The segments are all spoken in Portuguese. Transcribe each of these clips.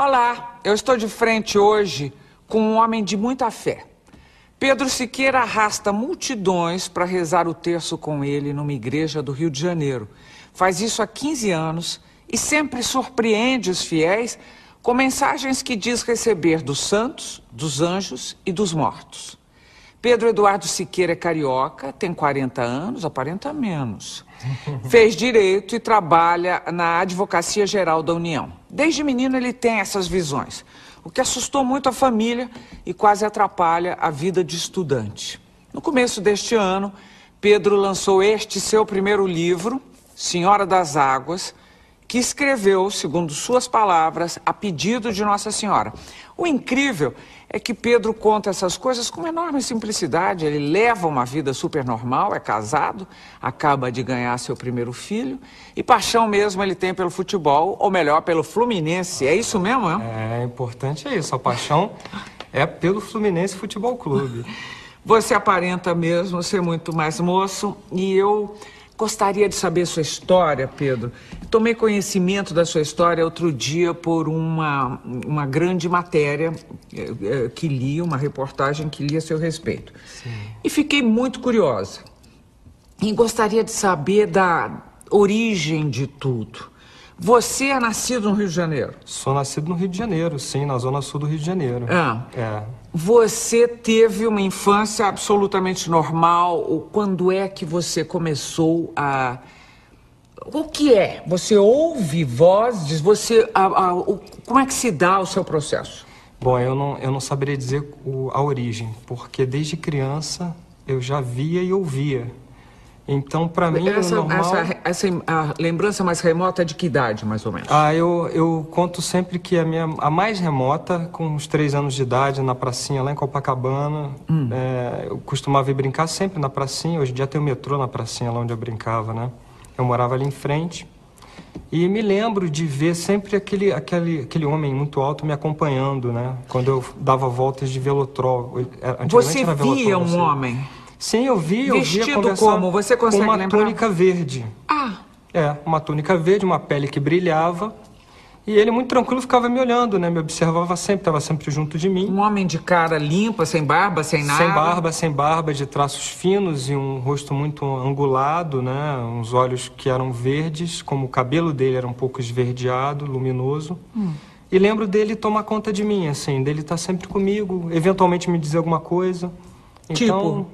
Olá, eu estou de frente hoje com um homem de muita fé. Pedro Siqueira arrasta multidões para rezar o terço com ele numa igreja do Rio de Janeiro. Faz isso há 15 anos e sempre surpreende os fiéis com mensagens que diz receber dos santos, dos anjos e dos mortos. Pedro Eduardo Siqueira é carioca, tem 40 anos, aparenta menos. Fez direito e trabalha na Advocacia Geral da União. Desde menino ele tem essas visões, o que assustou muito a família e quase atrapalha a vida de estudante. No começo deste ano, Pedro lançou este seu primeiro livro, Senhora das Águas, que escreveu, segundo suas palavras, a pedido de Nossa Senhora. O incrível é que Pedro conta essas coisas com uma enorme simplicidade. Ele leva uma vida super normal, é casado, acaba de ganhar seu primeiro filho e paixão mesmo ele tem pelo futebol, ou melhor, pelo Fluminense. É isso mesmo, é? É importante isso, a paixão é pelo Fluminense Futebol Clube. Você aparenta mesmo ser muito mais moço e eu gostaria de saber sua história, Pedro. Tomei conhecimento da sua história outro dia por uma grande matéria que li, uma reportagem que li a seu respeito. Sim. E fiquei muito curiosa. E gostaria de saber da origem de tudo. Você é nascido no Rio de Janeiro? Sou nascido no Rio de Janeiro, sim, na zona sul do Rio de Janeiro. É. Você teve uma infância absolutamente normal? Quando é que você começou a... O que é? Você ouve vozes? Como é que se dá o seu processo? Bom, eu não saberia dizer a origem, porque desde criança eu já via e ouvia. Então, para mim, o normal... A lembrança mais remota é de que idade, mais ou menos? Eu conto sempre que a mais remota, com uns 3 anos de idade, na pracinha lá em Copacabana. Eu costumava ir brincar sempre na pracinha. Hoje em dia tem o metrô na pracinha lá onde eu brincava, né? Eu morava ali em frente. E me lembro de ver sempre aquele homem muito alto me acompanhando, né? Quando eu dava voltas de velotrol. Você via um homem? Sim, eu via Vestido como? Você consegue com uma lembrar? túnica verde. Uma túnica verde, uma pele que brilhava. E ele, muito tranquilo, ficava me olhando, né? Me observava sempre, estava sempre junto de mim. Um homem de cara limpa, sem barba, sem nada? Sem barba, de traços finos e um rosto muito angulado, né? Uns olhos que eram verdes, como o cabelo dele era um pouco esverdeado, luminoso. E lembro dele tomar conta de mim, assim, dele estar sempre comigo, eventualmente me dizer alguma coisa. Então,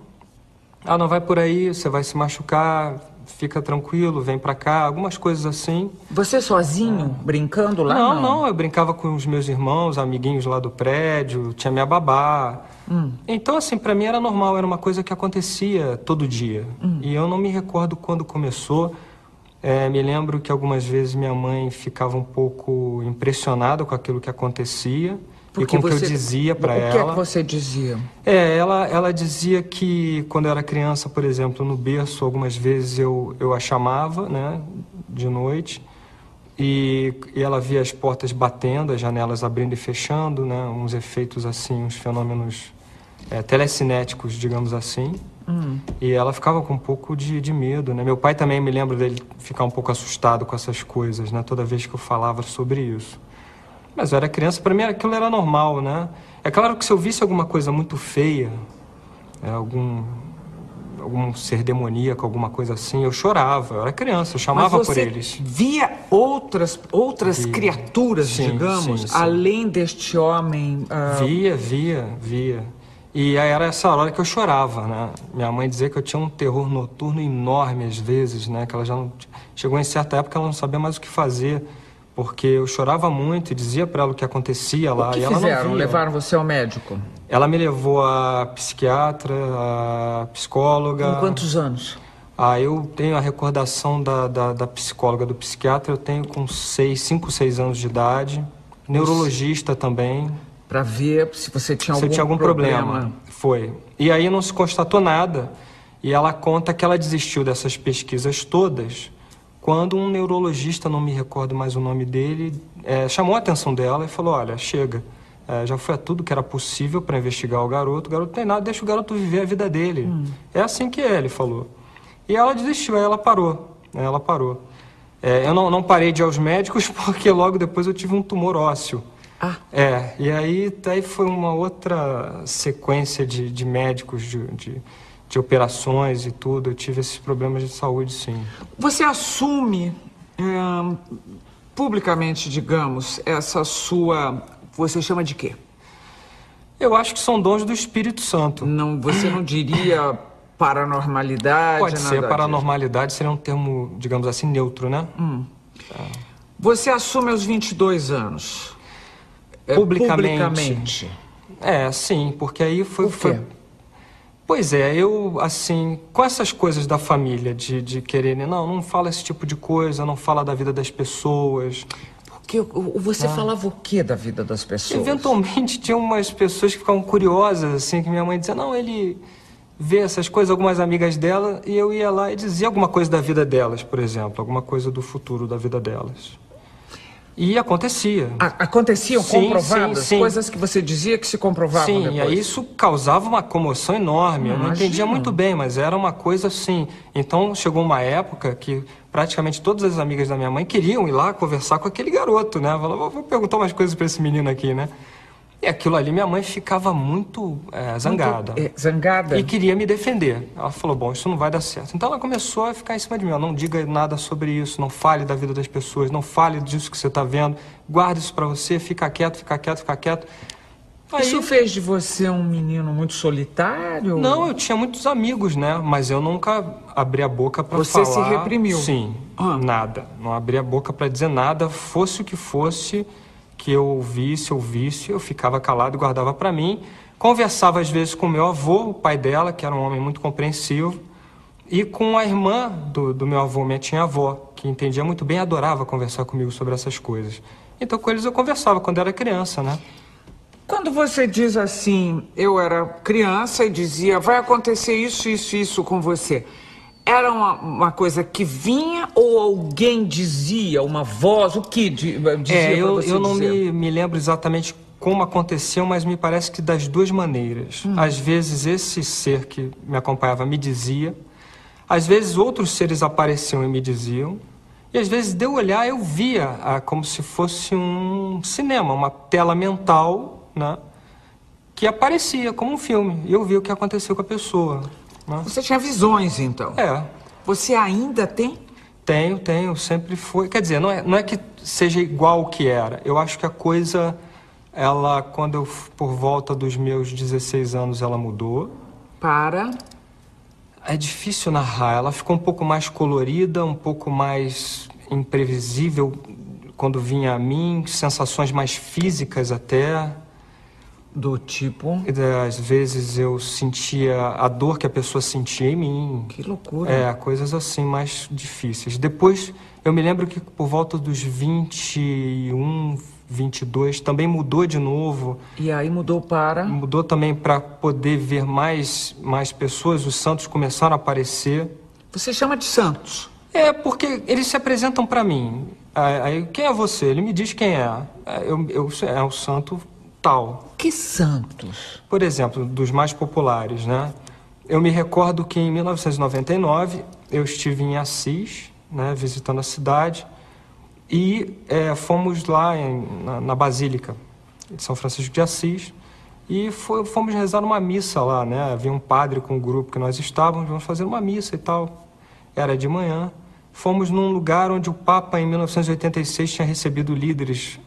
não vai por aí, você vai se machucar, fica tranquilo, vem pra cá, algumas coisas assim. Você sozinho, brincando lá? Não, eu brincava com os meus irmãos, amiguinhos lá do prédio, tinha minha babá. Então, assim, pra mim era normal, era uma coisa que acontecia todo dia. E eu não me recordo quando começou. Me lembro que algumas vezes minha mãe ficava um pouco impressionada com aquilo que acontecia. E com o que eu dizia pra ela. O que é que você dizia? Ela dizia que quando eu era criança, por exemplo, no berço, algumas vezes eu a chamava, né, de noite, e ela via as portas batendo, as janelas abrindo e fechando, né, uns efeitos assim, uns fenômenos telecinéticos, digamos assim. E ela ficava com um pouco de medo, né. Meu pai também, me lembro dele ficar um pouco assustado com essas coisas, né, toda vez que eu falava sobre isso. Mas eu era criança, pra mim aquilo era normal, né? É claro que se eu visse alguma coisa muito feia, algum ser demoníaco, alguma coisa assim, eu chorava. Eu era criança, eu chamava por eles. Mas você via outras criaturas, digamos, sim. além deste homem? Via. E aí era essa hora que eu chorava, né? Minha mãe dizia que eu tinha um terror noturno enorme às vezes, né? Que ela já não... Chegou em certa época, ela não sabia mais o que fazer. Porque eu chorava muito e dizia pra ela o que acontecia lá. O que e ela fizeram? não via. Levaram você ao médico? Ela me levou a psiquiatra, a psicóloga. Com quantos anos? Eu tenho a recordação da psicóloga, do psiquiatra, eu tenho com 5, 6 anos de idade. Neurologista também. Pra ver se você tinha algum problema. Foi. E aí não se constatou nada. E ela conta que ela desistiu dessas pesquisas todas quando um neurologista, não me recordo mais o nome dele, chamou a atenção dela e falou, olha, chega, já foi tudo que era possível para investigar o garoto não tem nada, deixa o garoto viver a vida dele. É assim que ele falou. E ela desistiu, aí ela parou. Eu não parei de ir aos médicos porque logo depois eu tive um tumor ósseo. Ah. E aí foi uma outra sequência de médicos, de operações e tudo. Eu tive esses problemas de saúde, sim. Você assume publicamente, digamos, essa sua... Você chama de quê? Eu acho que são dons do Espírito Santo. Não, você não diria paranormalidade? Pode ser, nada paranormalidade seria um termo, digamos assim, neutro, né? Você assume aos 22 anos? Publicamente. Sim, porque aí foi... Por quê? Pois é, eu, assim, com essas coisas da família, de quererem, não fala esse tipo de coisa, não fala da vida das pessoas. Porque você falava o quê da vida das pessoas? Eventualmente tinha umas pessoas que ficavam curiosas, assim, que minha mãe dizia, não, ele vê essas coisas, algumas amigas dela, e eu ia lá e dizia alguma coisa da vida delas, por exemplo, alguma coisa do futuro da vida delas. E acontecia. Aconteciam comprovadas? Sim. Coisas que você dizia que se comprovavam depois? Sim, e aí isso causava uma comoção enorme. Eu não Imagino. entendia muito bem, mas era uma coisa assim. Então chegou uma época que praticamente todas as amigas da minha mãe queriam ir lá conversar com aquele garoto, né? Falava, vou perguntar umas coisas para esse menino aqui, né? E aquilo ali, minha mãe ficava muito zangada. Zangada? E queria me defender. Ela falou, bom, isso não vai dar certo. Então ela começou a ficar em cima de mim. Não diga nada sobre isso, não fale da vida das pessoas, não fale disso que você está vendo. Guarda isso para você, fica quieto, fica quieto, fica quieto. Aí... Isso fez de você um menino muito solitário? Não, eu tinha muitos amigos, né? Mas eu nunca abri a boca para falar. Você se reprimiu? Sim, nada. Não abri a boca para dizer nada, fosse o que fosse... que eu ouvisse, eu ficava calado e guardava para mim. Conversava às vezes com meu avô, o pai dela, que era um homem muito compreensivo, e com a irmã do meu avô, minha tia-avó, que entendia muito bem e adorava conversar comigo sobre essas coisas. Então com eles eu conversava quando era criança, né? Quando você diz assim, eu era criança e dizia, vai acontecer isso, isso, isso com você... Era uma coisa que vinha ou alguém dizia, uma voz, o que dizia pra você eu não dizer? me lembro exatamente como aconteceu, mas me parece que das duas maneiras. Às vezes esse ser que me acompanhava me dizia, às vezes outros seres apareciam e me diziam, e às vezes de eu olhar eu via como se fosse um cinema, uma tela mental, né, que aparecia como um filme, e eu via o que aconteceu com a pessoa. Você tinha visões, então? Você ainda tem? Tenho, sempre foi. Quer dizer, não é que seja igual ao que era. Eu acho que a coisa, ela, quando eu, por volta dos meus 16 anos, ela mudou. Para? É difícil narrar. Ela ficou um pouco mais colorida, um pouco mais imprevisível quando vinha a mim, sensações mais físicas até. Do tipo? Às vezes eu sentia a dor que a pessoa sentia em mim. Que loucura. Coisas assim mais difíceis. Depois, eu me lembro que por volta dos 21, 22, também mudou de novo. E aí mudou para? Mudou também para poder ver mais pessoas. Os santos começaram a aparecer. Você chama de santos? Porque eles se apresentam para mim. Aí, quem é você? Ele me diz quem é. É o santo tal. Que santos? Por exemplo, dos mais populares, né? Eu me recordo que em 1999 eu estive em Assis, né, visitando a cidade, e fomos lá na Basílica de São Francisco de Assis e fomos rezar uma missa lá, né? Havia um padre com o grupo que nós estávamos, vamos fazer uma missa e tal. Era de manhã. Fomos num lugar onde o Papa, em 1986, tinha recebido líderes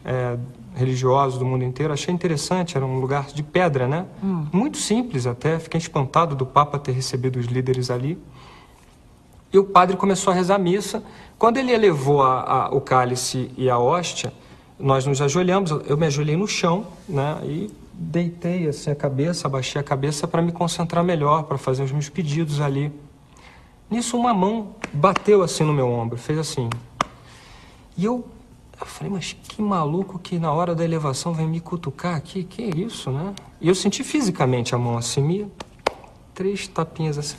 religiosos do mundo inteiro. Achei interessante, era um lugar de pedra, né? Muito simples até, fiquei espantado do Papa ter recebido os líderes ali. E o padre começou a rezar a missa. Quando ele elevou o cálice e a hóstia, nós nos ajoelhamos, eu me ajoelhei no chão, né? E deitei assim a cabeça, abaixei a cabeça para me concentrar melhor, para fazer os meus pedidos ali. Nisso uma mão bateu assim no meu ombro, fez assim. E eu falei, mas que maluco que na hora da elevação vem me cutucar aqui, que é isso, né? E eu senti fisicamente a mão assim, 3 tapinhas assim.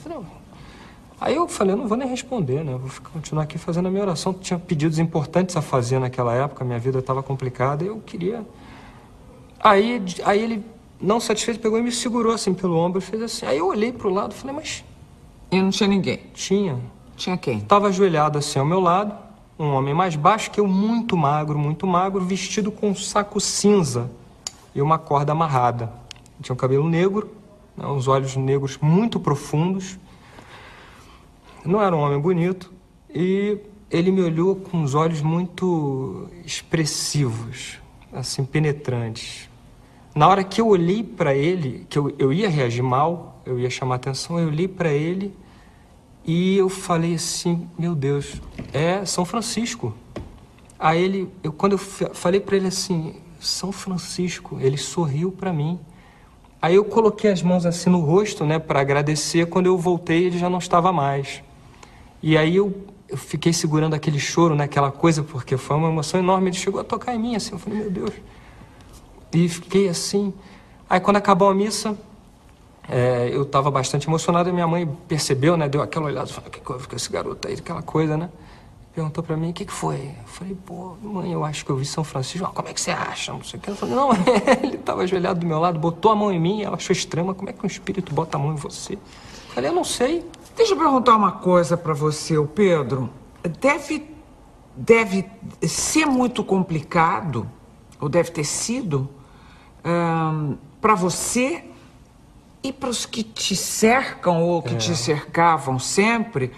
Aí eu falei, eu não vou nem responder, né? Eu vou continuar aqui fazendo a minha oração. Tinha pedidos importantes a fazer naquela época, minha vida estava complicada, e eu queria... Aí ele, não satisfeito, pegou e me segurou assim pelo ombro e fez assim. Aí eu olhei pro lado e falei, mas... E não tinha ninguém? Tinha. Tinha quem? Estava ajoelhado assim ao meu lado, um homem mais baixo que eu, muito magro, vestido com um saco cinza e uma corda amarrada. Tinha um cabelo negro, né, uns olhos negros muito profundos. Não era um homem bonito e ele me olhou com os olhos muito expressivos, assim, penetrantes. Na hora que eu olhei para ele, que eu ia reagir mal, eu ia chamar atenção, eu olhei para ele e eu falei assim, meu Deus, é São Francisco. Aí quando eu falei para ele assim, São Francisco, ele sorriu para mim. Aí eu coloquei as mãos assim no rosto, né, para agradecer. Quando eu voltei, ele já não estava mais. E aí eu fiquei segurando aquele choro, né, aquela coisa, porque foi uma emoção enorme. Ele chegou a tocar em mim, assim, eu falei, meu Deus. E fiquei assim. Aí quando acabou a missa, eu estava bastante emocionado e minha mãe percebeu, né, deu aquela olhada, falou, o que houve com esse garoto aí, aquela coisa, né? Perguntou para mim, o que foi? Eu falei, pô, mãe, eu acho que eu vi São Francisco. Como é que você acha? Não sei o que. Ela falou, não, ele estava ajoelhado do meu lado, botou a mão em mim, ela achou estranho, como é que um espírito bota a mão em você? Eu falei, eu não sei. Deixa eu perguntar uma coisa para você, o Pedro. Deve ser muito complicado, ou deve ter sido, para você e para os que te cercam ou que te cercavam sempre,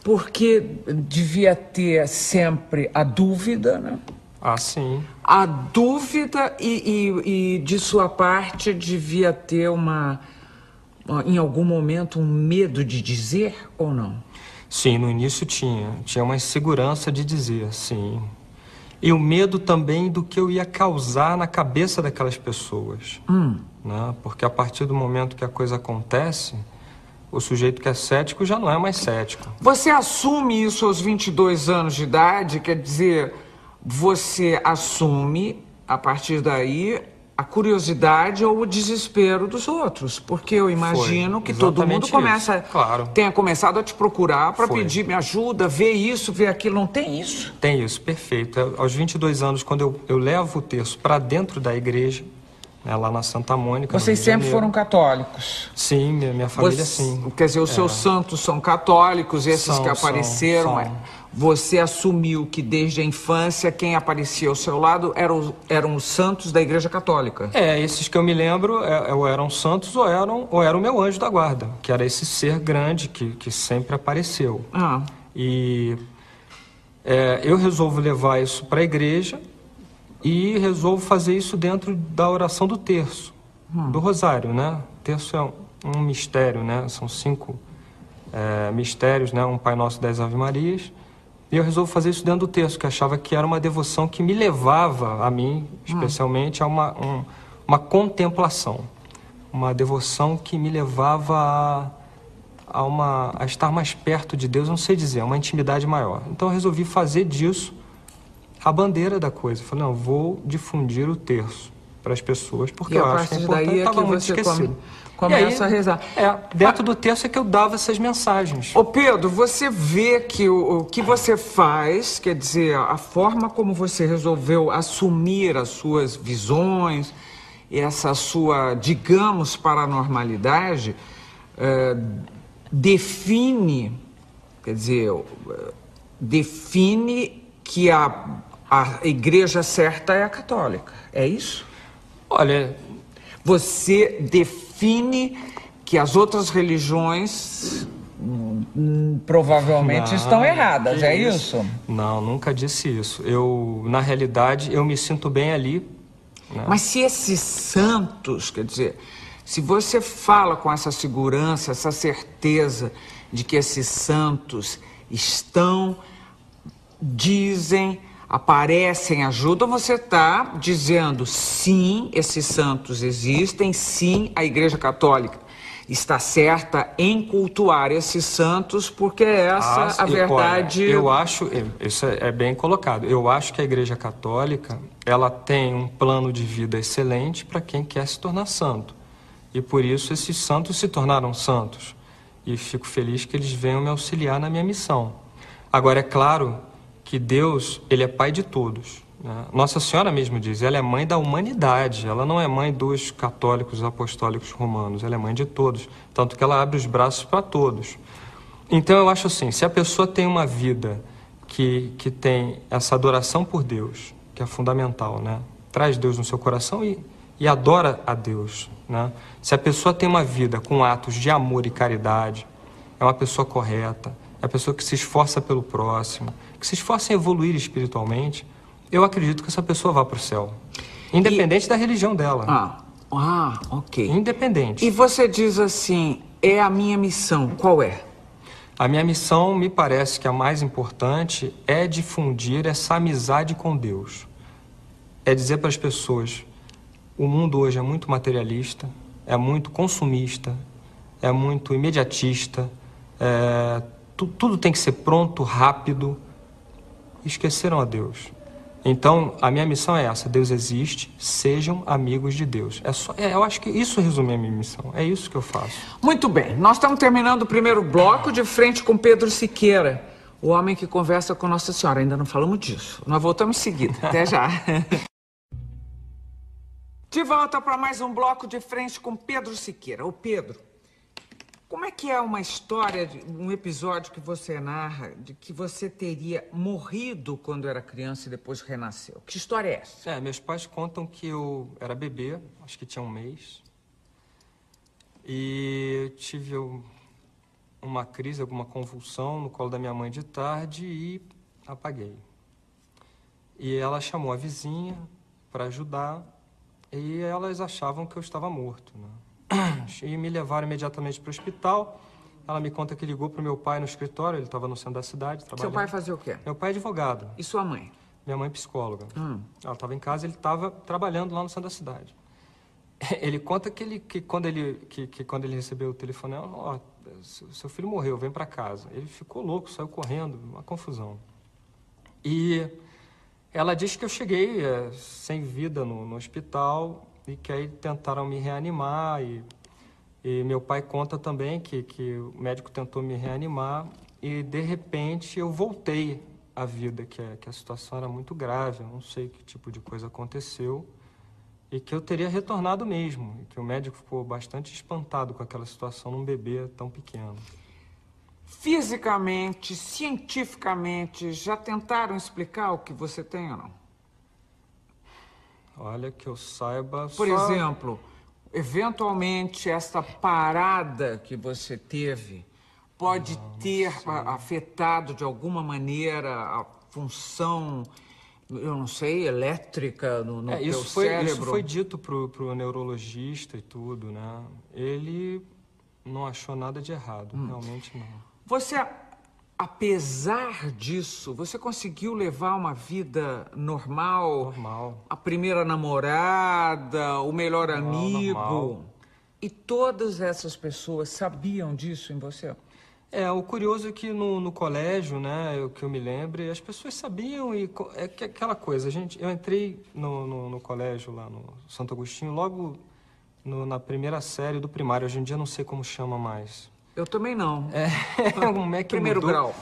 porque devia ter sempre a dúvida, né? Ah, sim. A dúvida e de sua parte devia ter em algum momento, um medo de dizer ou não? Sim, no início tinha uma insegurança de dizer, sim. E o medo também do que eu ia causar na cabeça daquelas pessoas. Né? Porque a partir do momento que a coisa acontece, o sujeito que é cético já não é mais cético. Você assume isso aos 22 anos de idade? Quer dizer, você assume, a partir daí, a curiosidade ou o desespero dos outros. Porque eu imagino que todo mundo tenha começado a te procurar para pedir me ajuda, ver isso, ver aquilo. Não tem isso? Tem isso, perfeito. Aos 22 anos, quando eu levo o terço para dentro da igreja, né, lá na Santa Mônica. Vocês sempre foram católicos? Sim, minha família sim. Quer dizer, os seus santos são católicos, esses que apareceram. Você assumiu que desde a infância quem aparecia ao seu lado eram os santos da Igreja Católica? Esses que eu me lembro ou eram santos ou era o meu anjo da guarda, que era esse ser grande que sempre apareceu. E eu resolvo levar isso para a igreja e resolvo fazer isso dentro da oração do terço, do rosário, né? O terço é um mistério, né? São 5 mistérios, né? Um Pai Nosso, 10 Ave Marias. E eu resolvo fazer isso dentro do terço, que achava que era uma devoção que me levava, a mim, especialmente, a uma contemplação. Uma devoção que me levava a estar mais perto de Deus, não sei dizer, uma intimidade maior. Então eu resolvi fazer disso a bandeira da coisa. Eu falei, não, vou difundir o terço para as pessoas, porque eu acho que é importante, estava muito esquecido. Começa a rezar. Dentro do terço é que eu dava essas mensagens. Ô Pedro, você vê que o que você faz, quer dizer, a forma como você resolveu assumir as suas visões, essa sua, digamos, paranormalidade, define que a igreja certa é a católica. É isso? Olha, você define que as outras religiões provavelmente estão erradas, é isso? Não, nunca disse isso. Na realidade, eu me sinto bem ali. Né? Mas se esses santos, quer dizer, se você fala com essa segurança, essa certeza de que esses santos dizem, aparecem, ajudam, você está dizendo sim, esses santos existem, sim, a Igreja Católica está certa em cultuar esses santos, porque essa a verdade... Olha, eu acho, isso é bem colocado, eu acho que a Igreja Católica, ela tem um plano de vida excelente para quem quer se tornar santo. E por isso esses santos se tornaram santos. E fico feliz que eles venham me auxiliar na minha missão. Agora, é claro que Deus, Ele é Pai de todos. Né? Nossa Senhora mesmo diz, ela é mãe da humanidade, ela não é mãe dos católicos apostólicos romanos, ela é mãe de todos, tanto que ela abre os braços para todos. Então eu acho assim, se a pessoa tem uma vida que tem essa adoração por Deus, que é fundamental, né? Traz Deus no seu coração e adora a Deus, né? Se a pessoa tem uma vida com atos de amor e caridade, é uma pessoa correta, é uma pessoa que se esforça pelo próximo, que se esforça em evoluir espiritualmente, eu acredito que essa pessoa vá para o céu. Independente da religião dela. Ok. Independente. E você diz assim, é a minha missão, qual é? A minha missão, me parece que a mais importante é difundir essa amizade com Deus. É dizer para as pessoas, o mundo hoje é muito materialista, é muito consumista, é muito imediatista, tudo tem que ser pronto, rápido. Esqueceram a Deus. Então, a minha missão é essa, Deus existe, sejam amigos de Deus. Eu acho que isso resume a minha missão, é isso que eu faço. Muito bem, nós estamos terminando o primeiro bloco de frente com Pedro Siqueira, o homem que conversa com Nossa Senhora. Ainda não falamos disso, nós voltamos em seguida, até já. De volta para mais um bloco de frente com Pedro Siqueira. Ô Pedro, como é que é uma história, um episódio que você narra de que você teria morrido quando era criança e depois renasceu? Que história é essa? Meus pais contam que eu era bebê, acho que tinha um mês, e tive uma crise, alguma convulsão no colo da minha mãe de tarde e apaguei. E ela chamou a vizinha para ajudar e elas achavam que eu estava morto, né? E me levaram imediatamente para o hospital. Ela me conta que ligou para o meu pai no escritório, ele estava no centro da cidade trabalhando. Seu pai fazia o quê? Meu pai é advogado. E sua mãe? Minha mãe é psicóloga. Ela estava em casa, ele estava trabalhando lá no centro da cidade. Ele conta que quando ele recebeu o telefonema, seu filho morreu, vem para casa. Ele ficou louco, saiu correndo, uma confusão. E ela diz que eu cheguei sem vida no hospital e que aí tentaram me reanimar. E meu pai conta também que o médico tentou me reanimar e, de repente, eu voltei à vida, que a situação era muito grave, eu não sei que tipo de coisa aconteceu, e que eu teria retornado mesmo, e que o médico ficou bastante espantado com aquela situação num bebê tão pequeno. Fisicamente, cientificamente, já tentaram explicar o que você tem ou não? Olha, que eu saiba... Por exemplo, eventualmente, essa parada que você teve pode ter afetado de alguma maneira a função, eu não sei, elétrica no teu cérebro? Isso foi dito pro neurologista e tudo, né? Ele não achou nada de errado, realmente não. Você, apesar disso, você conseguiu levar uma vida normal? Normal. A primeira namorada, o melhor amigo? Normal. E todas essas pessoas sabiam disso em você? O curioso é que no colégio, né, que eu me lembre, as pessoas sabiam e aquela coisa, eu entrei no colégio lá no Santo Agostinho logo na primeira série do primário, hoje em dia não sei como chama mais. Eu também não. Como é que primeiro mudou?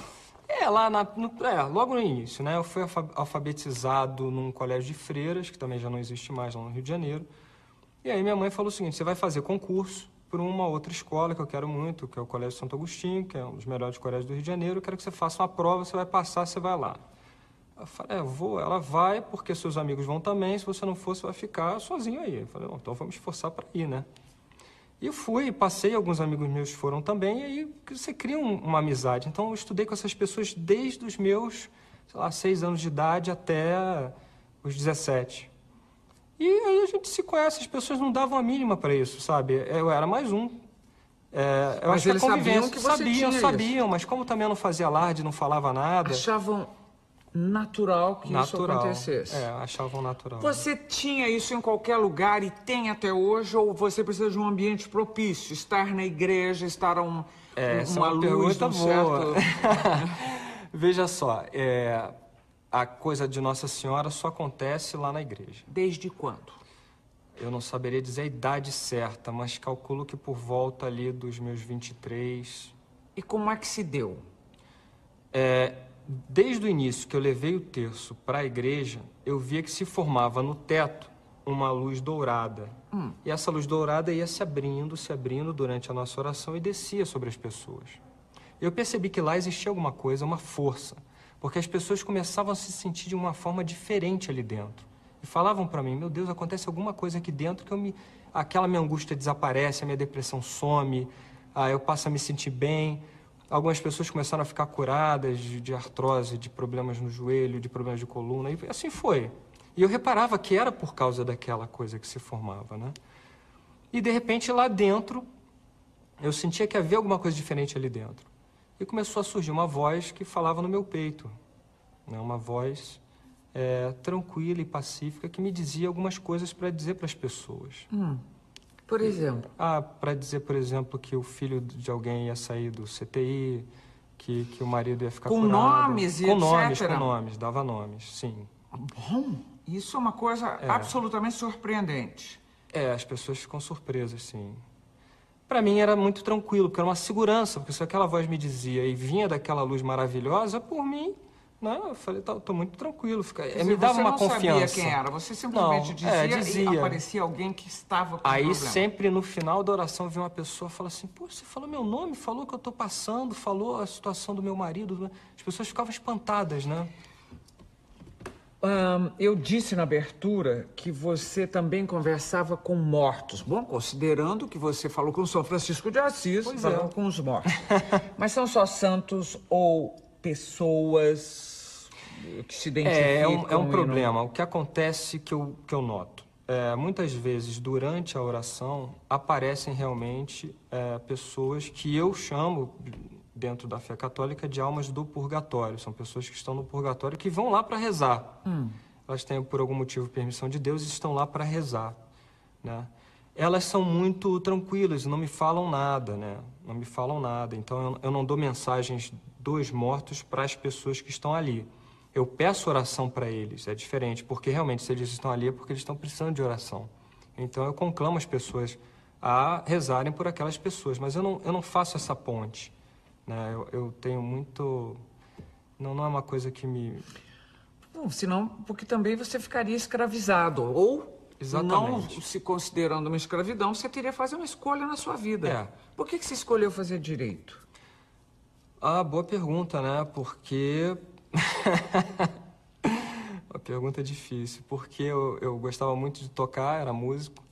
grau. Logo no início, né, eu fui alfabetizado num colégio de freiras, que também já não existe mais lá no Rio de Janeiro, e aí minha mãe falou o seguinte, você vai fazer concurso por uma outra escola que eu quero muito, que é o Colégio Santo Agostinho, que é um dos melhores colégios do Rio de Janeiro. Eu quero que você faça uma prova, você vai passar, você vai lá. Eu falei, eu vou. Ela vai, porque seus amigos vão também. Se você não for, você vai ficar sozinho aí. Eu falei, então vamos esforçar para ir, né? E eu fui, passei, alguns amigos meus foram também, e aí você cria uma amizade. Então eu estudei com essas pessoas desde os meus, 6 anos de idade até os 17. E aí a gente se conhece, as pessoas não davam a mínima para isso, sabe? Eu era mais um. Eu mas acho eles que a sabiam que você tinha sabiam, isso. Mas como também eu não fazia alarde, não falava nada... Achavam natural que isso acontecesse. Achavam natural. Você tinha isso em qualquer lugar e tem até hoje, ou você precisa de um ambiente propício? Estar na igreja, estar uma luz, um certo... Veja só, a coisa de Nossa Senhora só acontece lá na igreja. Desde quando? Eu não saberia dizer a idade certa, mas calculo que por volta ali dos meus 23. E como é que se deu? Desde o início que eu levei o terço para a igreja, eu via que se formava no teto uma luz dourada. E essa luz dourada ia se abrindo durante a nossa oração e descia sobre as pessoas. Eu percebi que lá existia alguma coisa, uma força. Porque as pessoas começavam a se sentir de uma forma diferente ali dentro. E falavam para mim, meu Deus, acontece alguma coisa aqui dentro que aquela minha angústia desaparece, a minha depressão some, eu passo a me sentir bem. Algumas pessoas começaram a ficar curadas de artrose, de problemas no joelho, de problemas de coluna, e assim foi. E eu reparava que era por causa daquela coisa que se formava, né? E, de repente, lá dentro, eu sentia que havia alguma coisa diferente ali dentro. E começou a surgir uma voz que falava no meu peito, né? Uma voz tranquila e pacífica que me dizia algumas coisas para dizer para as pessoas. Por exemplo? Para dizer, por exemplo, que o filho de alguém ia sair do CTI, que o marido ia ficar curado. Nomes e etc? Com nomes, dava nomes, sim. Bom, isso é uma coisa absolutamente surpreendente. As pessoas ficam surpresas, sim. Para mim era muito tranquilo, porque era uma segurança, porque se aquela voz me dizia e vinha daquela luz maravilhosa, por mim, né, eu falei, tô muito tranquilo. Me dava uma confiança. Você não sabia quem era, você simplesmente dizia e aparecia alguém que estava com Aí problema. Sempre no final da oração vinha uma pessoa e falava assim, pô, você falou meu nome, falou o que eu tô passando, falou a situação do meu marido. As pessoas ficavam espantadas, né? Eu disse na abertura que você também conversava com mortos. Bom, considerando que você falou com São Francisco de Assis, falando com os mortos. Mas são só santos ou pessoas que se identificam? É um problema. O que acontece que eu noto? Muitas vezes, durante a oração, aparecem realmente pessoas que eu chamo, dentro da fé católica, de almas do purgatório. São pessoas que estão no purgatório que vão lá para rezar. Elas têm, por algum motivo, permissão de Deus e estão lá para rezar, né? Elas são muito tranquilas, não me falam nada, né? Não me falam nada. Então, eu não dou mensagens dos mortos para as pessoas que estão ali. Eu peço oração para eles, é diferente, porque realmente, se eles estão ali, é porque eles estão precisando de oração. Então, eu conclamo as pessoas a rezarem por aquelas pessoas, mas eu não faço essa ponte, né? Eu tenho muito... Não é uma coisa que me... Bom, senão, porque também você ficaria escravizado, ou... Exatamente. Não se considerando uma escravidão, você teria que fazer uma escolha na sua vida. Por que você escolheu fazer direito? Boa pergunta, né? Porque... Uma pergunta difícil. Porque eu gostava muito de tocar, era músico.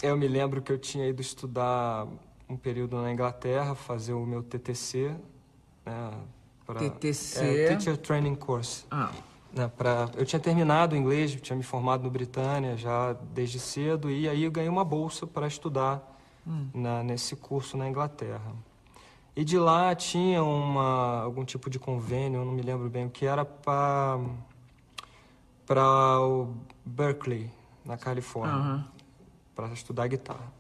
Eu me lembro que eu tinha ido estudar um período na Inglaterra, fazer o meu TTC, né? TTC? Teacher Training Course. Eu tinha terminado o inglês, tinha me formado no Britânia já desde cedo, e aí eu ganhei uma bolsa para estudar nesse curso na Inglaterra. E de lá tinha algum tipo de convênio, eu não me lembro bem o que era, para o Berkeley, na Califórnia, para estudar guitarra.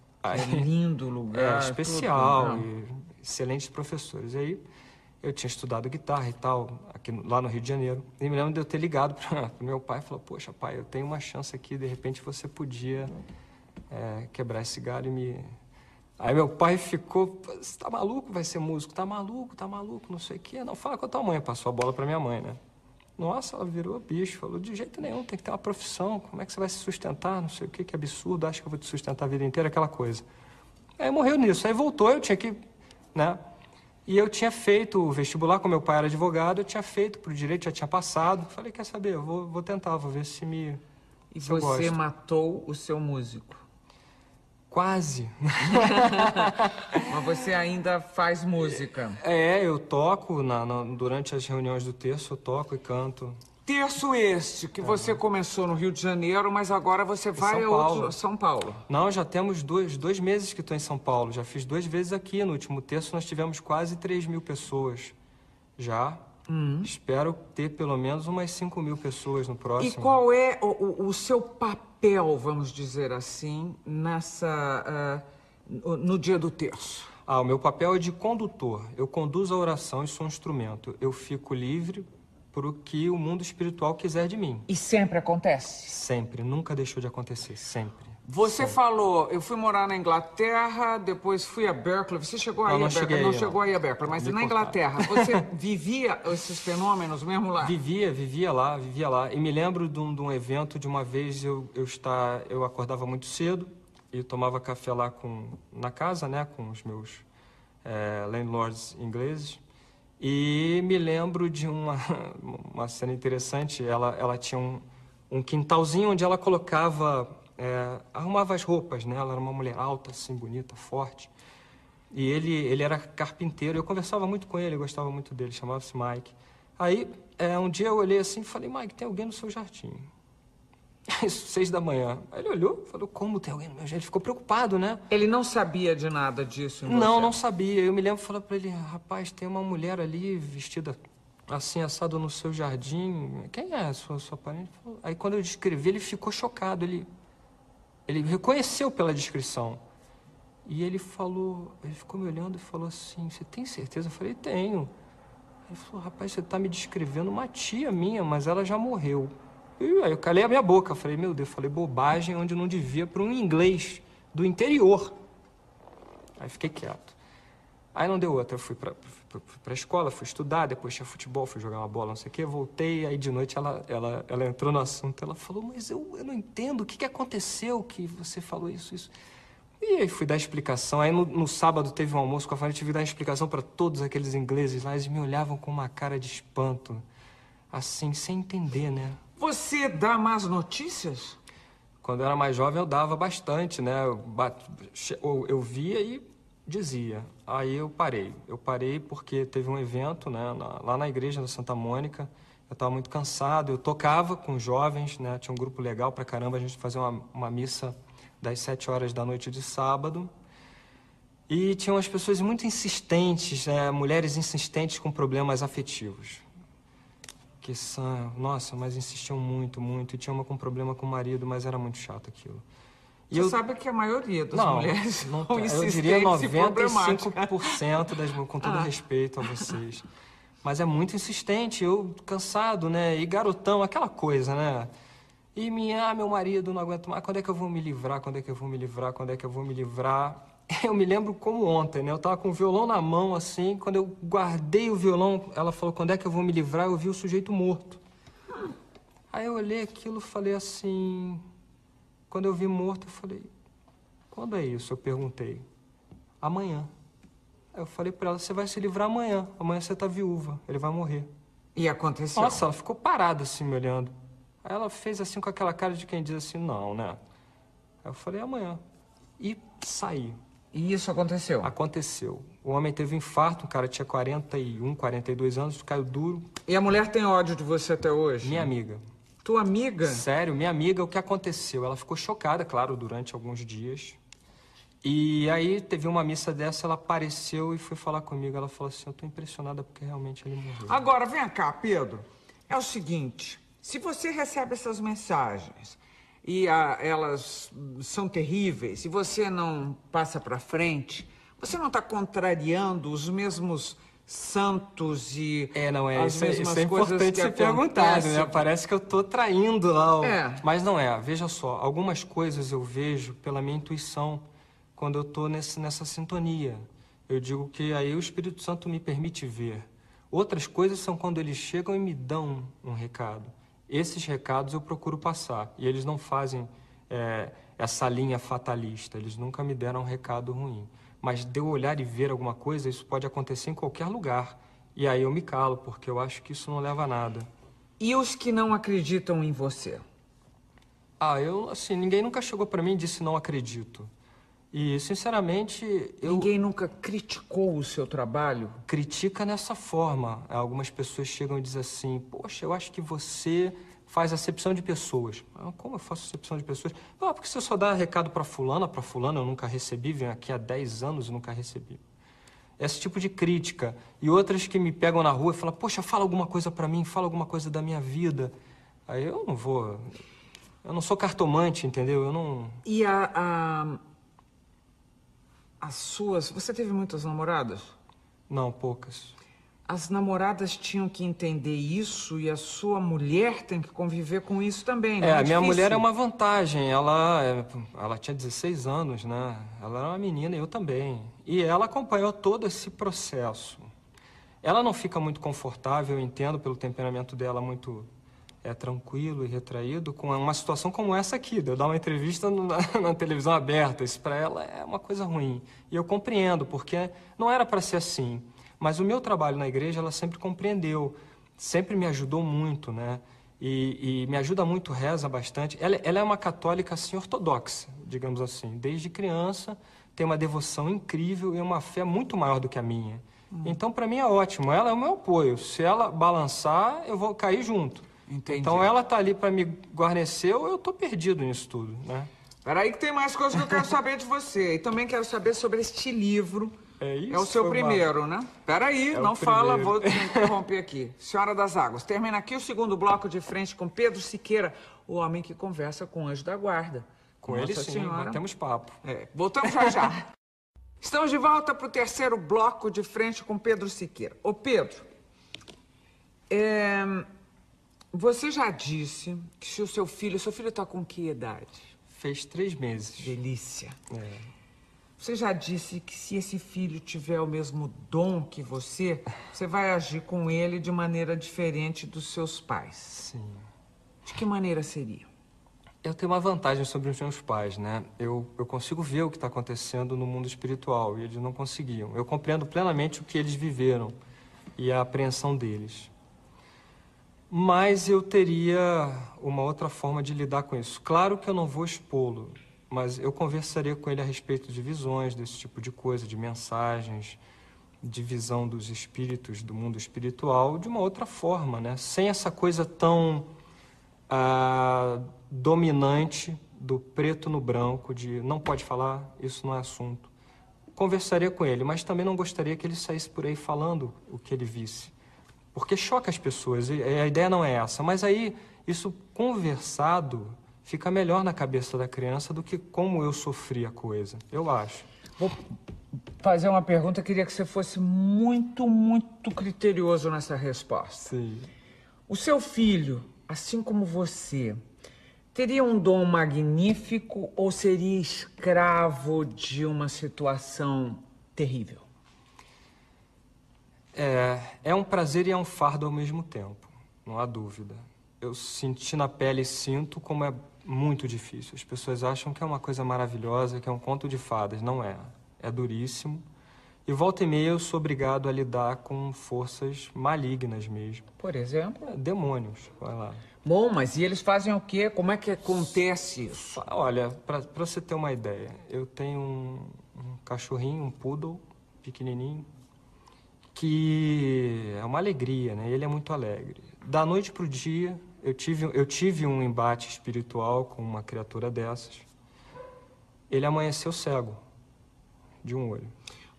Lindo lugar. Especial, e excelentes professores. E aí eu tinha estudado guitarra e tal, lá no Rio de Janeiro. E me lembro de eu ter ligado para o meu pai e falou, poxa, pai, eu tenho uma chance aqui, de repente você podia quebrar esse galho e me... Aí meu pai ficou, você tá maluco, vai ser músico? Tá maluco, não sei o quê. Não, fala com a tua mãe, passou a bola para minha mãe, né? Nossa, ela virou bicho, falou, de jeito nenhum, tem que ter uma profissão, como é que você vai se sustentar, não sei o quê, que absurdo, acho que eu vou te sustentar a vida inteira, aquela coisa. Aí morreu nisso, aí voltou, eu tinha que, né? E eu tinha feito o vestibular, como meu pai era advogado, eu tinha feito pro direito, já tinha passado. Falei, quer saber, eu vou tentar, vou ver se me... E você matou o seu músico? Quase. Mas você ainda faz música? Eu toco, durante as reuniões do terço, eu toco e canto. Terço este, que você começou no Rio de Janeiro, mas agora você vai a São Paulo. Não, já temos dois meses que estou em São Paulo. Já fiz 2 vezes aqui. No último terço nós tivemos quase 3.000 pessoas. Já. Espero ter pelo menos umas 5.000 pessoas no próximo. E qual é o seu papel, vamos dizer assim, no dia do terço? O meu papel é de condutor. Eu conduzo a oração e sou um instrumento. Eu fico livre por o que o mundo espiritual quiser de mim. E sempre acontece? Sempre, nunca deixou de acontecer, sempre. Você falou, eu fui morar na Inglaterra, depois fui a Berkeley. Você chegou aí a Berkeley? Não chegou aí a Berkeley, mas na Inglaterra, você vivia esses fenômenos mesmo lá? Vivia lá. E me lembro de um evento, de uma vez eu acordava muito cedo e eu tomava café lá na casa, né, com os meus landlords ingleses. E me lembro de uma cena interessante. Ela tinha um quintalzinho onde ela colocava, arrumava as roupas, né? Ela era uma mulher alta, assim, bonita, forte. E ele era carpinteiro. Eu conversava muito com ele, eu gostava muito dele, chamava-se Mike. Aí, um dia eu olhei assim e falei, Mike, tem alguém no seu jardim? Isso, 6 da manhã. Aí ele olhou, falou, como tem alguém no meu jardim? Ele ficou preocupado, né? Ele não sabia de nada disso em você? Não sabia. Eu me lembro de falar pra ele, rapaz, tem uma mulher ali vestida assim, assado no seu jardim. Quem é sua parente? Aí quando eu descrevi, ele ficou chocado. Ele reconheceu pela descrição. E ele ficou me olhando e falou assim, você tem certeza? Eu falei, tenho. Ele falou, rapaz, você tá me descrevendo uma tia minha, mas ela já morreu. E aí eu calei a minha boca. Eu falei, meu Deus, falei bobagem onde não devia para um inglês do interior. Aí fiquei quieto. Aí não deu outra, eu fui pra escola, fui estudar, depois tinha futebol, fui jogar uma bola, não sei o quê, voltei, aí de noite ela entrou no assunto, ela falou, mas eu não entendo, o que aconteceu que você falou isso? E aí fui dar explicação, aí no sábado teve um almoço com a família, tive que dar explicação para todos aqueles ingleses lá, eles me olhavam com uma cara de espanto, assim, sem entender, né? Você dá más notícias? Quando eu era mais jovem eu dava bastante, né? Eu via e dizia. Aí eu parei. Eu parei porque teve um evento, né? Lá na igreja da Santa Mônica. Eu estava muito cansado. Eu tocava com jovens, né? Tinha um grupo legal pra caramba. A gente fazia uma missa das 7 horas da noite de sábado. E tinha umas pessoas muito insistentes, né? Mulheres insistentes com problemas afetivos. Nossa, mas insistiam muito, muito. E tinha uma com problema com o marido, mas era muito chato aquilo. E Você sabe que a maioria das mulheres são eu diria insistentes 95% com todo respeito a vocês. Mas é muito insistente, eu cansado, né? E garotão, aquela coisa, né? E meu marido não aguenta mais. Quando é que eu vou me livrar? Quando é que eu vou me livrar? Quando é que eu vou me livrar? Eu me lembro como ontem, né? Eu tava com o violão na mão, assim. Quando eu guardei o violão, ela falou, quando é que eu vou me livrar? Eu vi o sujeito morto. Aí eu olhei aquilo e falei assim... Quando eu vi morto, eu falei... Quando é isso? Eu perguntei. Amanhã. Aí eu falei pra ela, você vai se livrar amanhã. Amanhã você tá viúva, ele vai morrer. E aconteceu? Nossa, ela ficou parada assim, me olhando. Aí ela fez assim com aquela cara de quem diz assim, não, né? Aí eu falei, amanhã. E saí. E isso aconteceu? Aconteceu. O homem teve um infarto, o cara tinha 41, 42 anos, caiu duro. E a mulher tem ódio de você até hoje? Minha amiga. Tua amiga? Sério, minha amiga, o que aconteceu? Ela ficou chocada, claro, durante alguns dias. E aí teve uma missa dessa, ela apareceu e foi falar comigo. Ela falou assim, eu tô impressionada porque realmente ele morreu. Agora, vem cá, Pedro. É o seguinte, se você recebe essas mensagens e elas são terríveis, se você não passa pra frente, você não tá contrariando os mesmos santos e as mesmas isso é coisas importante que ser perguntado, acontecem. né? Parece que eu tô traindo lá. Mas não é, veja só, algumas coisas eu vejo pela minha intuição quando eu tô nessa sintonia. Eu digo que aí o Espírito Santo me permite ver. Outras coisas são quando eles chegam e me dão um recado. Esses recados eu procuro passar e eles não fazem essa linha fatalista, eles nunca me deram um recado ruim. Mas de eu olhar e ver alguma coisa, isso pode acontecer em qualquer lugar. E aí eu me calo, porque eu acho que isso não leva a nada. E os que não acreditam em você? Ninguém nunca chegou pra mim e disse não acredito. E, sinceramente, Ninguém nunca criticou o seu trabalho? Critica nessa forma. Algumas pessoas chegam e dizem assim, poxa, eu acho que você faz acepção de pessoas. Como eu faço acepção de pessoas? Porque você só dá recado pra fulana eu nunca recebi, venho aqui há 10 anos e nunca recebi. Esse tipo de crítica. E outras que me pegam na rua e falam, poxa, fala alguma coisa pra mim, fala alguma coisa da minha vida. Aí eu não vou... Eu não sou cartomante, entendeu? Eu não... E as suas... Você teve muitas namoradas? Não, poucas. As namoradas tinham que entender isso e a sua mulher tem que conviver com isso também, não é? A minha mulher é uma vantagem. Ela tinha 16 anos, né? Ela era uma menina e eu também. E ela acompanhou todo esse processo. Ela não fica muito confortável, eu entendo, pelo temperamento dela muito tranquilo e retraído, com uma situação como essa aqui, de eu dar uma entrevista na televisão aberta. Isso para ela é uma coisa ruim. E eu compreendo, porque não era para ser assim. Mas o meu trabalho na igreja, ela sempre compreendeu, sempre me ajudou muito, né? E me ajuda muito, reza bastante. Ela é uma católica, assim, ortodoxa, digamos assim. Desde criança, tem uma devoção incrível e uma fé muito maior do que a minha. Então, para mim, é ótimo. Ela é o meu apoio. Se ela balançar, eu vou cair junto. Entendi. Então, ela tá ali para me guarnecer, eu tô perdido nisso tudo, né? Peraí que tem mais coisas que eu quero saber de você. E também quero saber sobre este livro. É isso? É o seu primeiro, né? Peraí, não fala, vou te interromper aqui. Senhora das Águas, termina aqui o segundo bloco de frente com Pedro Siqueira, o homem que conversa com o anjo da guarda. Com ele sim, batemos papo. Voltamos já já. Estamos de volta para o terceiro bloco de frente com Pedro Siqueira. Ô Pedro, você já disse que se o seu filho está com que idade? Fez 3 meses. Delícia. Você já disse que se esse filho tiver o mesmo dom que você vai agir com ele de maneira diferente dos seus pais. Sim. De que maneira seria? Eu tenho uma vantagem sobre os meus pais, né? Eu consigo ver o que está acontecendo no mundo espiritual e eles não conseguiam. Eu compreendo plenamente o que eles viveram e a apreensão deles. Mas eu teria uma outra forma de lidar com isso. Claro que eu não vou expô-lo, mas eu conversaria com ele a respeito de visões, desse tipo de coisa, de mensagens, de visão dos espíritos, do mundo espiritual, de uma outra forma, né? Sem essa coisa tão dominante do preto no branco, de não pode falar, isso não é assunto. Conversaria com ele, mas também não gostaria que ele saísse por aí falando o que ele visse. Porque choca as pessoas, e a ideia não é essa. Mas aí, isso conversado, fica melhor na cabeça da criança do que como eu sofri a coisa, eu acho. Vou fazer uma pergunta, queria que você fosse muito, muito criterioso nessa resposta. Sim. O seu filho, assim como você, teria um dom magnífico ou seria escravo de uma situação terrível? É um prazer e é um fardo ao mesmo tempo, não há dúvida. Eu senti na pele e sinto como é muito difícil. As pessoas acham que é uma coisa maravilhosa, que é um conto de fadas. Não é. É duríssimo. E volta e meia eu sou obrigado a lidar com forças malignas mesmo. Por exemplo? Demônios, vai lá. Bom, mas e eles fazem o quê? Como é que acontece isso? Olha, para você ter uma ideia, eu tenho um cachorrinho, um poodle, pequenininho, que é uma alegria, né? Ele é muito alegre. Da noite pro dia, eu tive um embate espiritual com uma criatura dessas. Ele amanheceu cego, de um olho.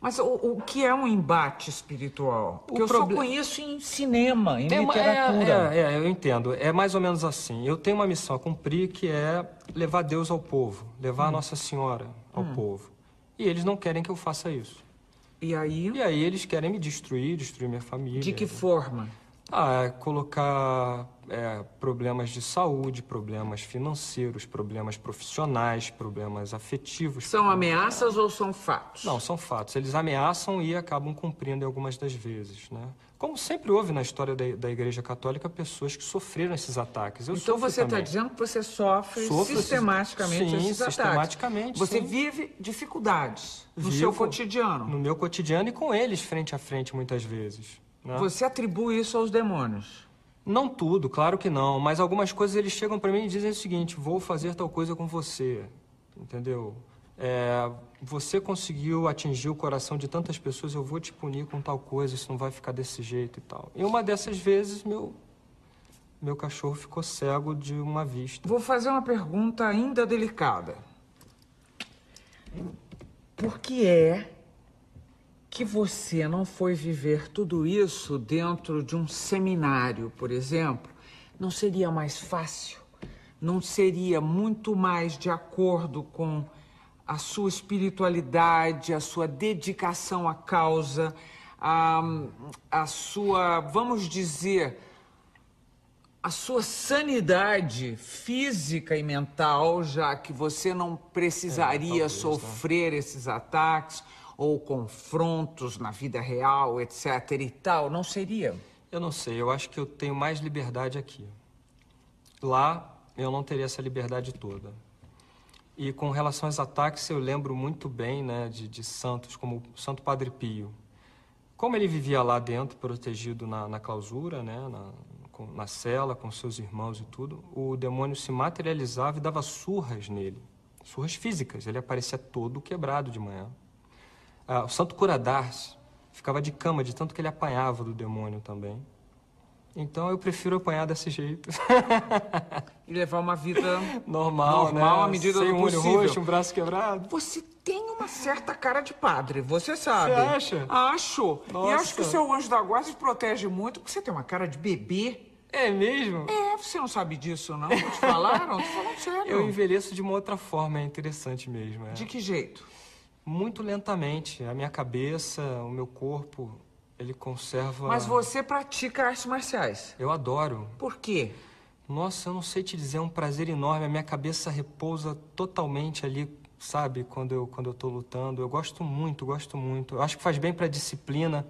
Mas o que é um embate espiritual? Porque eu só conheço em cinema, em literatura. Eu entendo. É mais ou menos assim. Eu tenho uma missão a cumprir que é levar Deus ao povo, levar a Nossa Senhora ao povo. E eles não querem que eu faça isso. E aí? E aí eles querem me destruir minha família. De que forma? Colocar problemas de saúde, problemas financeiros, problemas profissionais, problemas afetivos. São ameaças ou são fatos? Não, são fatos. Eles ameaçam e acabam cumprindo algumas das vezes, né? Como sempre houve na história da Igreja Católica pessoas que sofreram esses ataques. Então você está dizendo que você sofre sistematicamente esses ataques? Sistematicamente. Você vive dificuldades no seu cotidiano? No meu cotidiano e com eles frente a frente muitas vezes. Né? Você atribui isso aos demônios? Não tudo, claro que não. Mas algumas coisas eles chegam para mim e dizem o seguinte: vou fazer tal coisa com você. Entendeu? Você conseguiu atingir o coração de tantas pessoas, eu vou te punir com tal coisa, isso não vai ficar desse jeito e tal. E uma dessas vezes, meu cachorro ficou cego de uma vista. Vou fazer uma pergunta ainda delicada. Por que é que você não foi viver tudo isso dentro de um seminário, por exemplo? Não seria mais fácil? Não seria muito mais de acordo com a sua espiritualidade, a sua dedicação à causa, a sua, vamos dizer, a sua sanidade física e mental, já que você não precisaria sofrer esses ataques ou confrontos na vida real, etc. e tal, não seria? Eu não sei, eu acho que eu tenho mais liberdade aqui. Lá, eu não teria essa liberdade toda. E com relação aos ataques, eu lembro muito bem, né, de santos, como o Santo Padre Pio. Como ele vivia lá dentro, protegido na clausura, né, na cela, com seus irmãos e tudo, o demônio se materializava e dava surras nele, surras físicas. Ele aparecia todo quebrado de manhã. O santo Curadars ficava de cama de tanto que ele apanhava do demônio também. Então eu prefiro apanhar desse jeito. E levar uma vida normal, né? à medida sem do um olho possível. roxo, um braço quebrado. Você tem uma certa cara de padre, você sabe. Você acha? Acho. Nossa. E acho que o seu anjo da guarda te protege muito, porque você tem uma cara de bebê. É mesmo? É, você não sabe disso, não? Te falaram? Tô falando sério. Eu envelheço de uma outra forma, é interessante mesmo. De que jeito? Muito lentamente. A minha cabeça, o meu corpo, ele conserva... Mas você pratica artes marciais. Eu adoro. Por quê? Nossa, eu não sei te dizer, é um prazer enorme. A minha cabeça repousa totalmente ali, sabe? Quando eu tô lutando. Eu gosto muito, gosto muito. Eu acho que faz bem pra disciplina.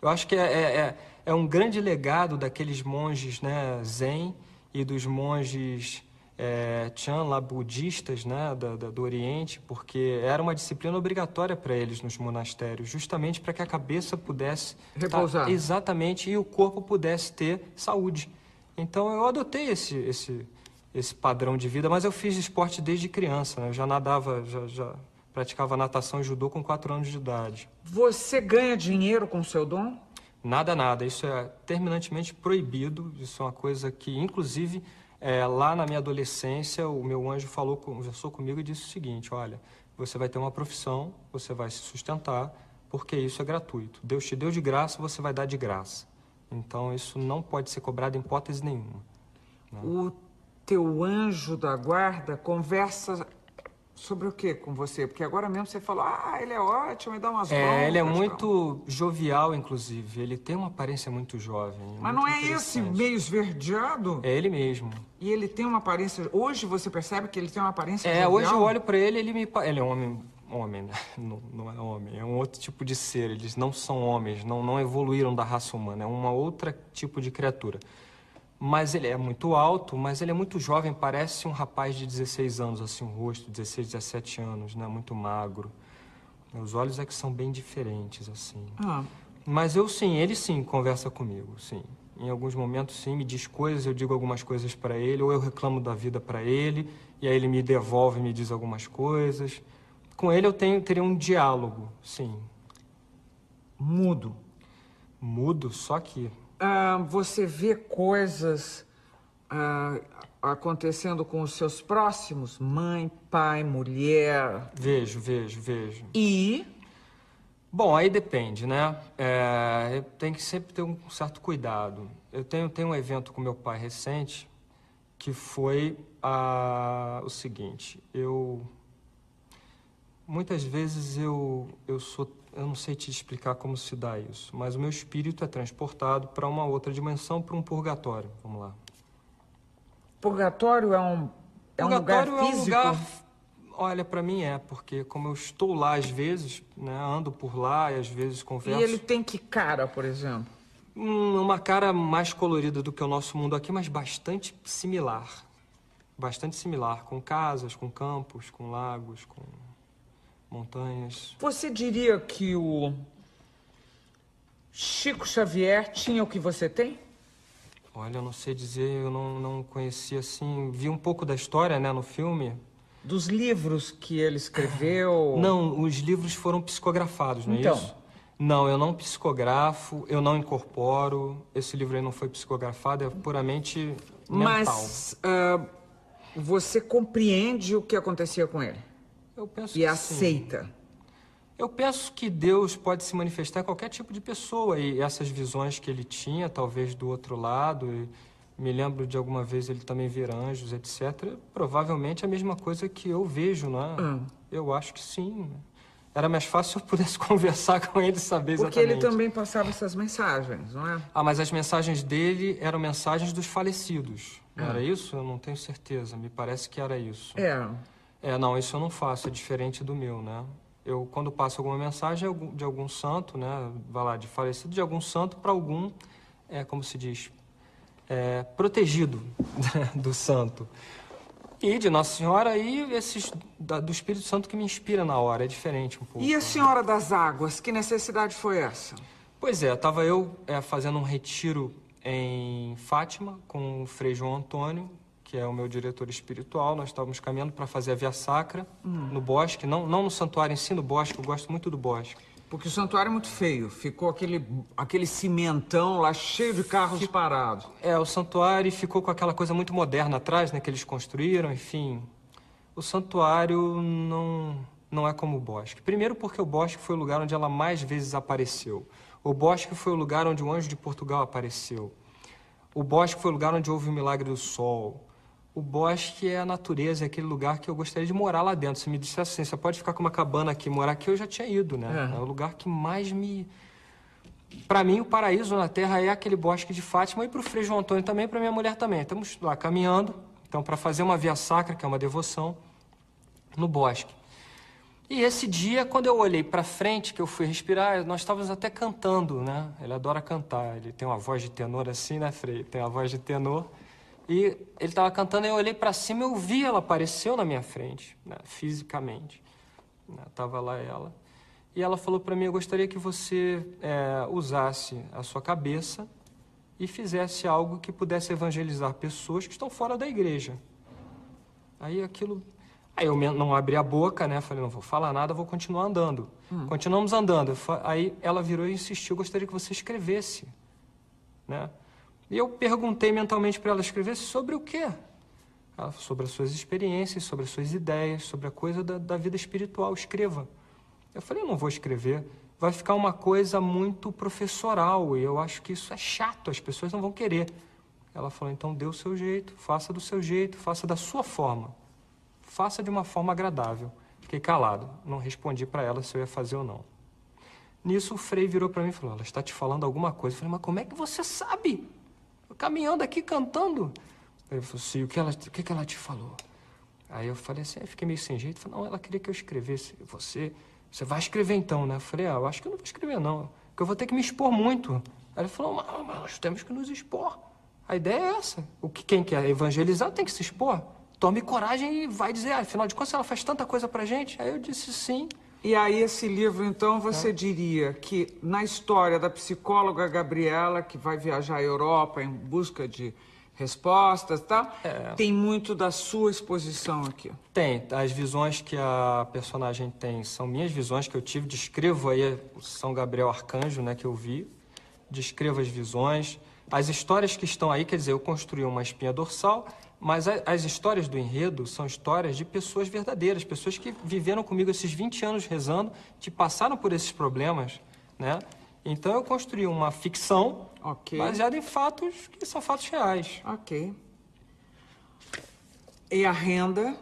Eu acho que é um grande legado daqueles monges, né, Zen e dos monges Chan, lá, budistas, né, do Oriente, porque era uma disciplina obrigatória para eles nos monastérios, justamente para que a cabeça pudesse repousar. Exatamente, e o corpo pudesse ter saúde. Então eu adotei esse padrão de vida, mas eu fiz esporte desde criança, né? Eu já nadava, já praticava natação e judô com 4 anos de idade. Você ganha dinheiro com o seu dom? Nada. Isso é terminantemente proibido. Isso é uma coisa que, inclusive, lá na minha adolescência, o meu anjo conversou comigo e disse o seguinte: olha, você vai ter uma profissão, você vai se sustentar, porque isso é gratuito. Deus te deu de graça, você vai dar de graça. Então, isso não pode ser cobrado em hipótese nenhuma. Não. O teu anjo da guarda conversa sobre o que com você? Porque agora mesmo você falou, ele é ótimo, me dá umas broncas. Ele é muito jovial, inclusive. Ele tem uma aparência muito jovem. Mas não é esse meio esverdeado? É ele mesmo. E ele tem uma aparência... Hoje você percebe que ele tem uma aparência jovial? Hoje eu olho pra ele, ele é homem, né? Não é homem, é um outro tipo de ser. Eles não são homens, não evoluíram da raça humana. É uma outra tipo de criatura. Mas ele é muito alto, mas ele é muito jovem, parece um rapaz de 16 anos, assim, o rosto, 16, 17 anos, né? Muito magro. Os olhos é que são bem diferentes, assim. Mas ele sim, conversa comigo, sim. Em alguns momentos, sim, me diz coisas, eu digo algumas coisas pra ele, ou eu reclamo da vida pra ele, e aí ele me devolve e me diz algumas coisas. Com ele eu teria um diálogo, sim. Mudo? Mudo, só que... Você vê coisas acontecendo com os seus próximos? Mãe, pai, mulher? Vejo. E? Bom, aí depende, né? Tem que sempre ter um certo cuidado. Eu tenho um evento com meu pai recente, que foi o seguinte. Muitas vezes eu não sei te explicar como se dá isso, mas o meu espírito é transportado para uma outra dimensão, para um purgatório. Vamos lá. Purgatório é um lugar físico? Olha, para mim porque como eu estou lá às vezes, né, ando por lá e às vezes converso... E ele tem que cara, por exemplo? Uma cara mais colorida do que o nosso mundo aqui, mas bastante similar. Bastante similar, com casas, com campos, com lagos, com... montanhas. Você diria que o Chico Xavier tinha o que você tem? Olha, eu não sei dizer, eu não conhecia assim... Vi um pouco da história, né, no filme. Dos livros que ele escreveu? Não, os livros foram psicografados, não é isso? Não, eu não psicografo, eu não incorporo. Esse livro aí não foi psicografado, é puramente mental. Mas você compreende o que acontecia com ele? Eu penso e aceita? Sim. Eu penso que Deus pode se manifestar em qualquer tipo de pessoa. E essas visões que ele tinha, talvez do outro lado... Me lembro de alguma vez ele também ver anjos, etc. Provavelmente é a mesma coisa que eu vejo, não é? Eu acho que sim. Era mais fácil se eu pudesse conversar com ele e saber exatamente. Porque ele também passava essas mensagens, não é? Mas as mensagens dele eram mensagens dos falecidos. Não era isso? Eu não tenho certeza. Me parece que era isso. Não, isso eu não faço. É diferente do meu, né? Eu, quando passo alguma mensagem de algum santo, né? Vai lá, de falecido, de algum santo para algum, como se diz... protegido do santo. E de Nossa Senhora e do Espírito Santo que me inspira na hora. É diferente um pouco. E a Senhora das Águas, que necessidade foi essa? Pois é, estava eu fazendo um retiro em Fátima com o Frei João Antônio, que é o meu diretor espiritual. Nós estávamos caminhando para fazer a Via Sacra no bosque, não no santuário em si, no bosque. Eu gosto muito do bosque. Porque o santuário é muito feio. Ficou aquele cimentão lá cheio de carros parados. O santuário ficou com aquela coisa muito moderna atrás, né, que eles construíram, enfim. O santuário não é como o bosque. Primeiro porque o bosque foi o lugar onde ela mais vezes apareceu. O bosque foi o lugar onde o anjo de Portugal apareceu. O bosque foi o lugar onde houve o milagre do sol. O bosque é a natureza, é aquele lugar que eu gostaria de morar lá dentro. Se me dissesse assim, você pode ficar com uma cabana aqui, morar aqui, eu já tinha ido, né? É o lugar que mais me... Para mim, o paraíso na Terra é aquele bosque de Fátima, e para o Frei João Antônio também, para minha mulher também. Estamos lá caminhando, então, para fazer uma via sacra, que é uma devoção, no bosque. E esse dia, quando eu olhei para frente, que eu fui respirar, nós estávamos até cantando, né? Ele adora cantar, ele tem uma voz de tenor assim, né, Frei? Tem uma voz de tenor. E ele estava cantando, e eu olhei para cima e eu vi ela, apareceu na minha frente, né, fisicamente. Estava lá ela. E ela falou para mim, eu gostaria que você usasse a sua cabeça e fizesse algo que pudesse evangelizar pessoas que estão fora da igreja. Aí eu não abri a boca, né? Falei, não vou falar nada, vou continuar andando. Continuamos andando. Aí ela virou e insistiu, eu gostaria que você escrevesse, né? E eu perguntei mentalmente para ela escrever sobre o quê? Ela, sobre as suas experiências, sobre as suas ideias, sobre a coisa da vida espiritual. Escreva. Eu falei, eu não vou escrever. Vai ficar uma coisa muito professoral e eu acho que isso é chato, as pessoas não vão querer. Ela falou, então dê o seu jeito, faça do seu jeito, faça da sua forma. Faça de uma forma agradável. Fiquei calado, não respondi para ela se eu ia fazer ou não. Nisso o Frei virou para mim e falou, ela está te falando alguma coisa. Eu falei, mas como é que você sabe? Caminhando aqui, cantando. Ele falou assim, o que ela te falou? Aí eu falei assim, fiquei meio sem jeito. Falei, não, ela queria que eu escrevesse. Você vai escrever então, né? Eu falei, eu acho que eu não vou escrever não, porque eu vou ter que me expor muito. Aí ele falou, mas nós temos que nos expor. A ideia é essa. Quem quer evangelizar tem que se expor. Tome coragem e vai dizer, afinal de contas ela faz tanta coisa pra gente. Aí eu disse sim. E aí esse livro, então, você diria que na história da psicóloga Gabriela, que vai viajar à Europa em busca de respostas e tal, tem muito da sua exposição aqui. Tem. As visões que a personagem tem são minhas visões que eu tive. Descrevo aí o São Gabriel Arcanjo, né, que eu vi. Descrevo as visões. As histórias que estão aí, quer dizer, eu construí uma espinha dorsal, mas as histórias do enredo são histórias de pessoas verdadeiras, pessoas que viveram comigo esses 20 anos rezando, que passaram por esses problemas, né? Então eu construí uma ficção baseada em fatos que são fatos reais. Ok. E a renda?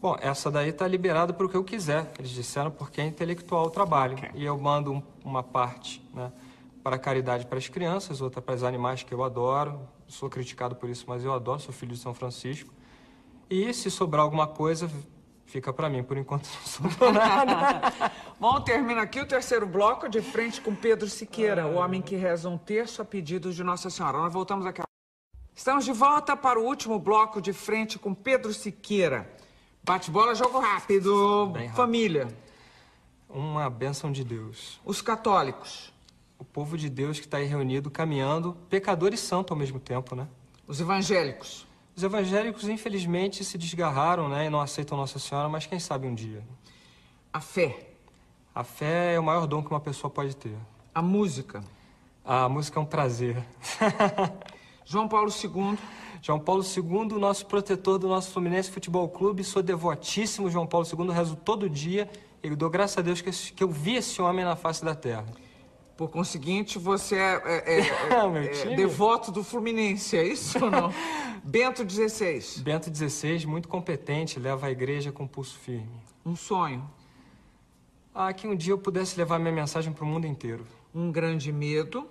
Bom, essa daí está liberada para o que eu quiser. Eles disseram porque é intelectual o trabalho. Okay. E eu mando uma parte, né, para a caridade para as crianças, outra para os animais que eu adoro. Sou criticado por isso, mas eu adoro, sou filho de São Francisco. E se sobrar alguma coisa, fica para mim. Por enquanto não sobrou nada. Bom, termina aqui o terceiro bloco, de frente com Pedro Siqueira, o homem que reza um terço a pedido de Nossa Senhora. Nós voltamos aqui. Estamos de volta para o último bloco, de frente com Pedro Siqueira. Bate-bola, jogo rápido. Bem rápido. Família. Uma bênção de Deus. Os católicos. O povo de Deus que está aí reunido, caminhando, pecador e santo ao mesmo tempo, né? Os evangélicos. Os evangélicos, infelizmente, se desgarraram, né? E não aceitam Nossa Senhora, mas quem sabe um dia. A fé. A fé é o maior dom que uma pessoa pode ter. A música. A música é um prazer. João Paulo II. João Paulo II, nosso protetor do nosso Fluminense Futebol Clube. Sou devotíssimo João Paulo II, rezo todo dia. E dou graças a Deus que eu vi esse homem na face da terra. Por conseguinte, você é devoto do Fluminense, é isso ou não? Bento XVI. Bento XVI, muito competente, leva a igreja com pulso firme. Um sonho. Que um dia eu pudesse levar minha mensagem para o mundo inteiro. Um grande medo.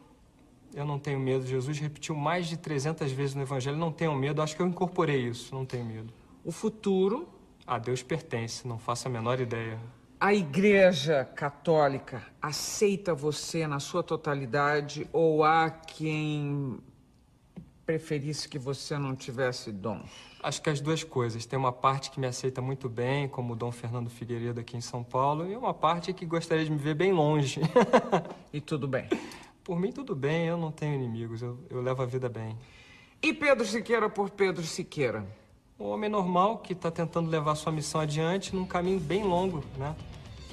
Eu não tenho medo. Jesus repetiu mais de 300 vezes no Evangelho, não tenho medo. Acho que eu incorporei isso, não tenho medo. O futuro. A Deus pertence, não faço a menor ideia. A Igreja Católica aceita você na sua totalidade ou há quem preferisse que você não tivesse dom? Acho que as duas coisas. Tem uma parte que me aceita muito bem, como o Dom Fernando Figueiredo aqui em São Paulo, e uma parte que gostaria de me ver bem longe. E tudo bem? Por mim, tudo bem, eu não tenho inimigos, eu levo a vida bem. E Pedro Siqueira por Pedro Siqueira? Um homem normal que está tentando levar sua missão adiante num caminho bem longo, né?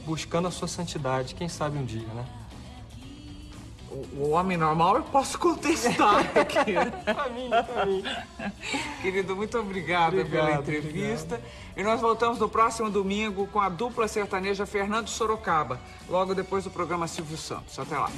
Buscando a sua santidade, quem sabe um dia, né? O homem normal eu posso contestar aqui. Pra mim. Querido, muito obrigada pela entrevista. Obrigado. E nós voltamos no próximo domingo com a dupla sertaneja Fernando Sorocaba, logo depois do programa Silvio Santos. Até lá.